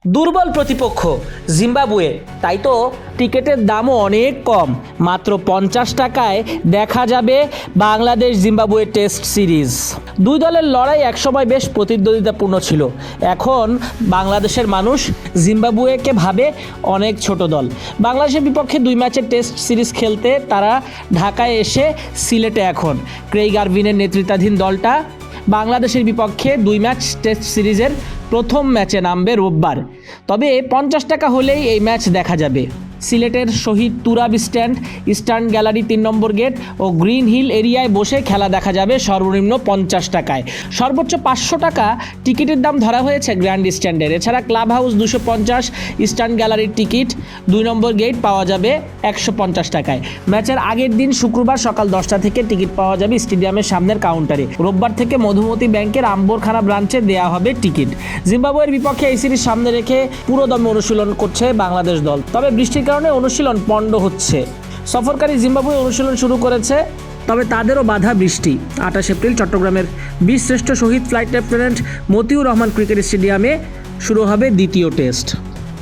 দুর্বল প্রতিপক্ষ জিম্বাবুয়ে, তাই তো টিকিটের দামও অনেক কম। মাত্র 50 টাকায় দেখা যাবে বাংলাদেশ জিম্বাবুয়ে টেস্ট সিরিজ। দুই দলের লড়াই একসময় বেশ প্রতিদ্বন্দ্বিতাপূর্ণ ছিল। এখন বাংলাদেশের মানুষ জিম্বাবুয়েকে ভাবে অনেক ছোট দল। বাংলাদেশের বিপক্ষে 2 ম্যাচের টেস্ট সিরিজ খেলতে তারা ঢাকায় এসে সিলেটে এখন। ক্রেইগ আরভিনের নেতৃত্বাধীন দলটা বাংলাদেশের বিপক্ষে 2 ম্যাচ টেস্ট সিরিজের প্রথম ম্যাচে নামবে রোববার। তবে 50 টাকা হলেই এই ম্যাচ দেখা যাবে। সিলেটের শহীদ তুরাব স্ট্যান্ড, ইস্টার্ন গ্যালারি 3 নম্বর গেট ও গ্রিন হিল এরিয়ায় বসে খেলা দেখা যাবে সর্বনিম্ন 50 টাকায়। সর্বোচ্চ 500 টাকা টিকিটের দাম ধরা হয়েছে গ্র্যান্ড স্ট্যান্ডের। এছাড়া ক্লাব হাউস 250, ইস্টার্ন গ্যালারির টিকিট 2 নম্বর গেট পাওয়া যাবে 150 টাকায়। ম্যাচের আগের দিন শুক্রবার সকাল 10টা থেকে টিকিট পাওয়া যাবে স্টেডিয়ামের সামনের কাউন্টারে। রোববার থেকে মধুমতি ব্যাংকের আম্বরখানা ব্রাঞ্চে দেওয়া হবে টিকিট। জিম্বাবুয়ের বিপক্ষে এই সিরিজ সামনে রেখে পুরোদমে অনুশীলন করছে বাংলাদেশ দল। তবে বৃষ্টির কারণে অনুশীলন পণ্ড হচ্ছে। সফরকারী জিম্বাবুয়ে অনুশীলন শুরু করেছে, তবে তাদেরও বাধা বৃষ্টি। 28 এপ্রিল চট্টগ্রামের বীরশ্রেষ্ঠ শহীদ flight lieutenant Motiur Rahman cricket স্টেডিয়ামে শুরু হবে দ্বিতীয় টেস্ট।